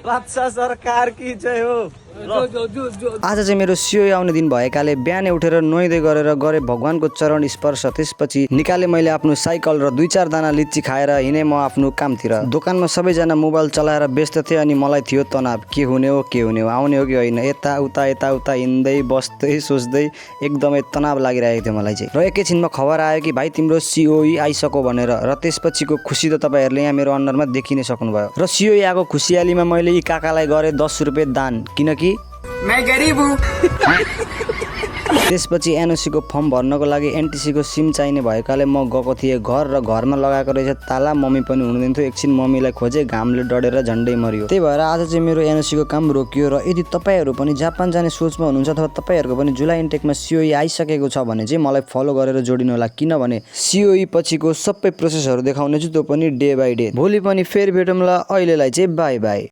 बादशाह सरकार की जय हो। आज चाहिँ मेरो सिओ आउने दिन भएकाले बिहानै उठेर नुहाइदै गरेर गरे भगवानको चरण स्पर्श। त्यसपछि निकाले मैले आफ्नो साइकल र 2-4 दाना लिच्ची खाएर हिँडेँ म आफ्नो कामतिर। दोकानमा सबैजना मोबाइल चलाएर व्यस्त थिए अनि मलाई थियो तनाव, के हुने हो आउने हो कि होइन। यताउता हिँड्दै बस्दै सोच्दै एकदमै तनाव लागिरहेको थियो मलाई चाहिँ। र एकैछिनमा खबर आयो कि भाइ तिम्रो सिओई आइसक्यो भनेर। र त्यसपछिको खुसी त तपाईँहरूले यहाँ मेरो अन्डरमा देखिनै सक्नुभयो। र सिओई आएको खुसियालीमा मैले यी काकालाई गरेँ 10 रुपियाँ दान, किनकि मैं गरीब हूँ। त्यसपछि एनओसीको फर्म भर्नको लागि एनटिसीको सिम चाहिने भएकाले म गएको थिएँ घर र घरमा लगाएको रहेछ ताला। मम्मी पनि हुनुहुँदैन थियो। एकछिन मम्मीलाई खोजेँ, घामले डढेर झन्डै मरियो। त्यही भएर आज चाहिँ मेरो एनओसीको काम रोकियो। र यदि तपाईँहरू पनि जापान जाने सोचमा हुनुहुन्छ अथवा तपाईँहरूको पनि जुलाई इन्टेकमा सिओई आइसकेको छ भने चाहिँ मलाई फलो गरेर जोडिनु होला, किनभने सिओई पछिको सबै प्रोसेसहरू देखाउने छु, त्यो पनि डे बाई डे। भोलि पनि फेरि भेटौँला, अहिलेलाई चाहिँ बाई बाई।